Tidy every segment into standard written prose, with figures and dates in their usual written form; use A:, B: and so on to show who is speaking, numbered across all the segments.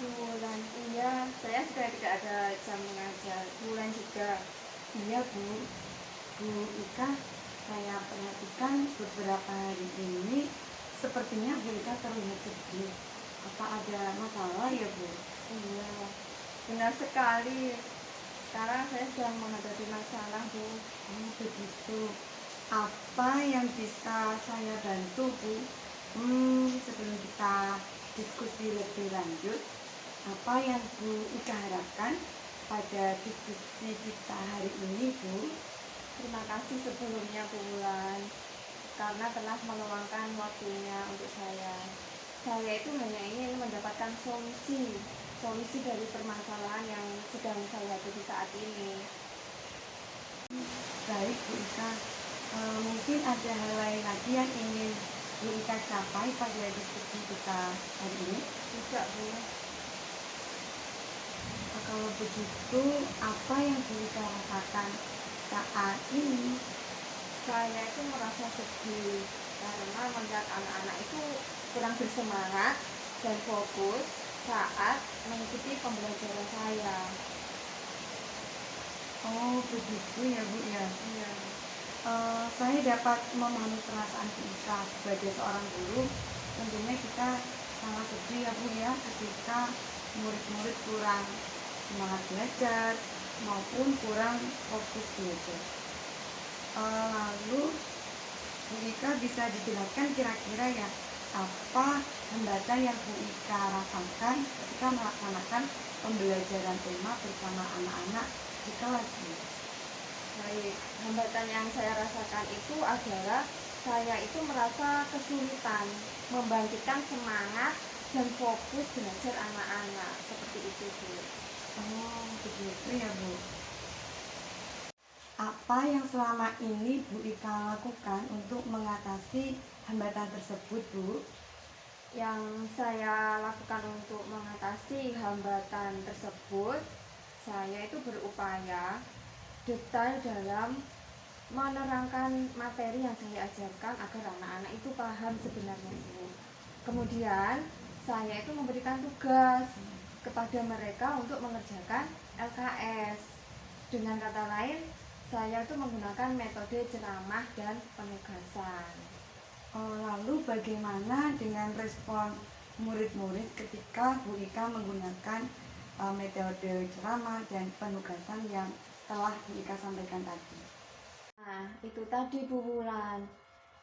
A: Bulan, iya, saya sudah tidak ada jam mengajar. Bulan juga.
B: Iya Bu, Bu Ika, saya perhatikan beberapa hari ini sepertinya Bu Ika terlihat sedih. Apa ada masalah ya Bu?
A: Iya, benar sekali. Sekarang saya sedang menghadapi masalah, Bu.
B: Oh begitu. Apa yang bisa saya bantu Bu? Sebelum kita diskusi lebih lanjut, apa yang Bu Ika harapkan pada diskusi kita hari ini Bu?
A: Terima kasih sebelumnya, Bu Wulan, karena telah meluangkan waktunya untuk saya. Saya itu hanya ingin mendapatkan solusi dari permasalahan yang sedang saya hadapi saat ini.
B: Baik Bu Ika, mungkin ada hal lain lagi yang ingin Bu Ika capai pada diskusi kita hari ini.
A: Tidak, Bu.
B: Kalau begitu, apa yang Bu Ika rasakan saat ini?
A: Saya itu merasa sedih karena melihat anak-anak itu kurang bersemangat dan fokus saat mengikuti pembelajaran saya.
B: Oh begitu ya Bu ya.
A: Iya.
B: Saya dapat memahami perasaan Bu Ika sebagai seorang guru. Tentunya kita sangat sedih ya Bu ya ketika murid-murid kurang semangat belajar maupun kurang fokus belajar. Lalu Bu Ika bisa dijelaskan kira-kira ya apa hambatan yang Bu Ika rasakan ketika melaksanakan pembelajaran tema bersama anak-anak di kelas Bu?
A: Baik, hambatan yang saya rasakan itu adalah saya itu merasa kesulitan membangkitkan semangat dan fokus belajar anak-anak. Seperti itu, Bu.
B: Oh begitu ya Bu. Apa yang selama ini Bu Ika lakukan untuk mengatasi hambatan tersebut Bu?
A: Yang saya lakukan untuk mengatasi hambatan tersebut, saya itu berupaya detail dalam menerangkan materi yang saya ajarkan agar anak-anak itu paham sebenarnya, Bu. Kemudian saya itu memberikan tugas kepada mereka untuk mengerjakan LKS. Dengan kata lain, saya itu menggunakan metode ceramah dan penugasan.
B: Lalu bagaimana dengan respon murid-murid ketika Bu Ika menggunakan metode ceramah dan penugasan yang telah Bu Ika sampaikan tadi?
A: Nah, itu tadi Bu Wulan.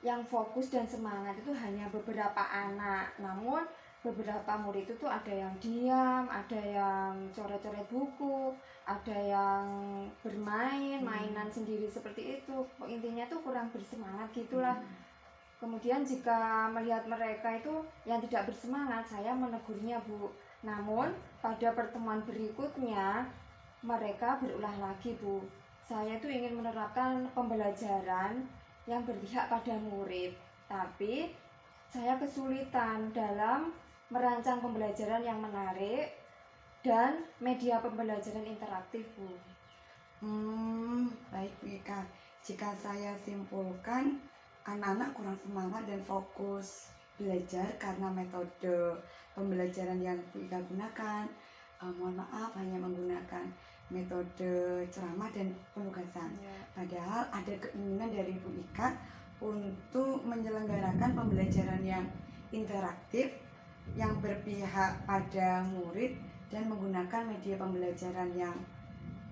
A: Yang fokus dan semangat itu hanya beberapa anak. Namun beberapa murid itu tuh ada yang diam, ada yang coret-coret buku, ada yang bermain, mainan sendiri seperti itu. Intinya tuh kurang bersemangat gitulah. Kemudian jika melihat mereka itu yang tidak bersemangat, saya menegurnya, Bu. Namun pada pertemuan berikutnya mereka berulah lagi, Bu. Saya itu ingin menerapkan pembelajaran yang berpihak pada murid, tapi saya kesulitan dalam merancang pembelajaran yang menarik dan media pembelajaran interaktif, Bu.
B: Baik Bu Ika, jika saya simpulkan anak-anak kurang semangat dan fokus belajar karena metode pembelajaran yang Bu Ika gunakan, mohon maaf hanya menggunakan metode ceramah dan penugasan. Padahal ada keinginan dari Bu Ika untuk menyelenggarakan pembelajaran yang interaktif, yang berpihak pada murid dan menggunakan media pembelajaran yang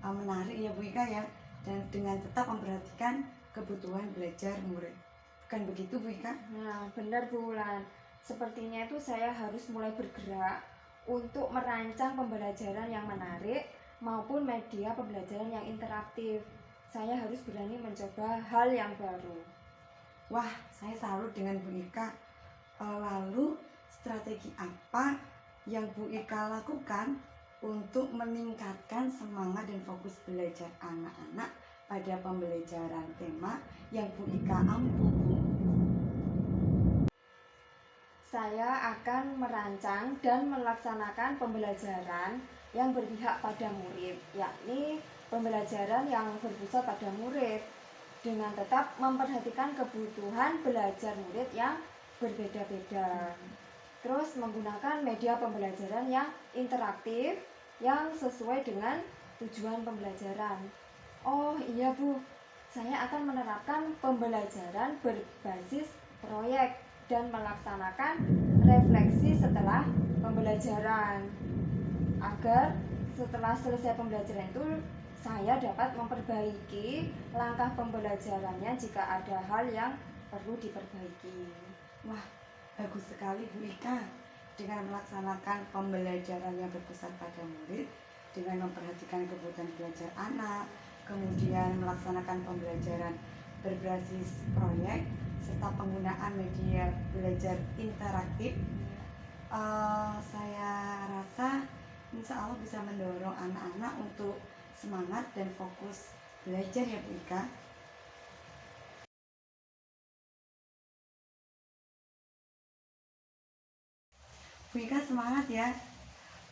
B: menarik ya Bu Ika ya, dan dengan tetap memperhatikan kebutuhan belajar murid. Bukan begitu Bu Ika?
A: Nah, benar Bu Wulan. Sepertinya itu saya harus mulai bergerak untuk merancang pembelajaran yang menarik maupun media pembelajaran yang interaktif. Saya harus berani mencoba hal yang baru.
B: Wah, saya salut dengan Bu Ika. Lalu strategi apa yang Bu Ika lakukan untuk meningkatkan semangat dan fokus belajar anak-anak pada pembelajaran tema yang Bu Ika ampu, Bu?
A: Saya akan merancang dan melaksanakan pembelajaran yang berpihak pada murid, yakni pembelajaran yang berpusat pada murid, dengan tetap memperhatikan kebutuhan belajar murid yang berbeda-beda. Terus menggunakan media pembelajaran yang interaktif yang sesuai dengan tujuan pembelajaran. Oh iya Bu, saya akan menerapkan pembelajaran berbasis proyek dan melaksanakan refleksi setelah pembelajaran agar setelah selesai pembelajaran itu saya dapat memperbaiki langkah pembelajarannya jika ada hal yang perlu diperbaiki.
B: Wah, bagus sekali Bu Ika. Dengan melaksanakan pembelajaran yang berpusat pada murid, dengan memperhatikan kebutuhan belajar anak, kemudian melaksanakan pembelajaran berbasis proyek, serta penggunaan media belajar interaktif, saya rasa insya Allah bisa mendorong anak-anak untuk semangat dan fokus belajar ya Bu Ika. Bu Ika semangat ya.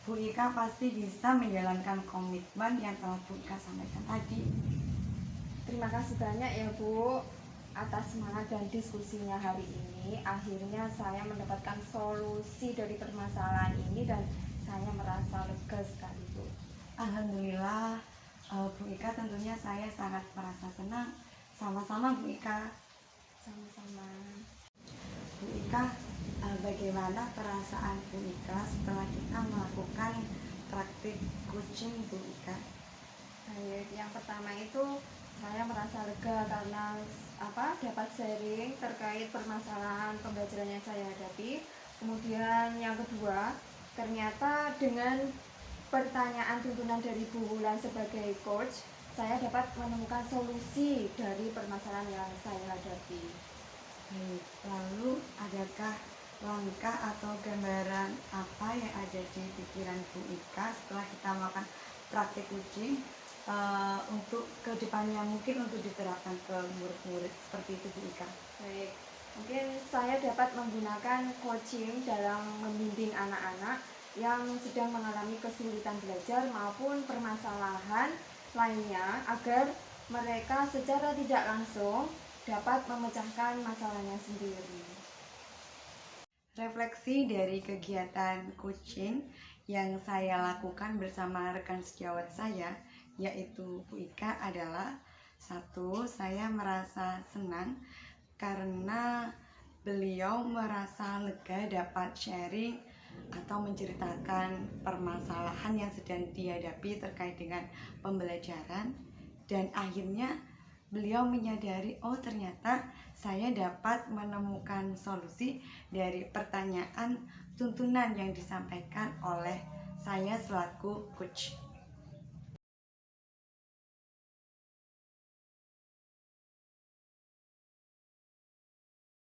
B: Bu Ika pasti bisa menjalankan komitmen yang telah Bu Ika sampaikan tadi.
A: Terima kasih banyak ya Bu atas semangat dan diskusinya hari ini. Akhirnya saya mendapatkan solusi dari permasalahan ini dan saya merasa lega sekali Bu.
B: Alhamdulillah, Bu Ika, tentunya saya sangat merasa senang. Sama-sama Bu Ika.
A: Sama-sama.
B: Bu Ika, bagaimana perasaan Bu Ika setelah kita melakukan praktik coaching Bu Ika?
A: Baik, yang pertama itu saya merasa lega karena dapat sharing terkait permasalahan pembelajaran yang saya hadapi. Kemudian yang kedua, ternyata dengan pertanyaan tuntunan dari Bu Wulan sebagai coach, saya dapat menemukan solusi dari permasalahan yang saya hadapi.
B: Baik, lalu adakah langkah atau gambaran apa yang ada di pikiran Bu Ika setelah kita melakukan praktik coaching untuk kedepannya mungkin untuk diterapkan ke murid-murid seperti itu Bu Ika?
A: Baik, mungkin saya dapat menggunakan coaching dalam membimbing anak-anak yang sedang mengalami kesulitan belajar maupun permasalahan lainnya agar mereka secara tidak langsung dapat memecahkan masalahnya sendiri.
B: Refleksi dari kegiatan coaching yang saya lakukan bersama rekan sejawat saya, yaitu Bu Ika, adalah satu, saya merasa senang karena beliau merasa lega dapat sharing atau menceritakan permasalahan yang sedang dihadapi terkait dengan pembelajaran, dan akhirnya beliau menyadari, oh ternyata saya dapat menemukan solusi dari pertanyaan tuntunan yang disampaikan oleh saya selaku coach.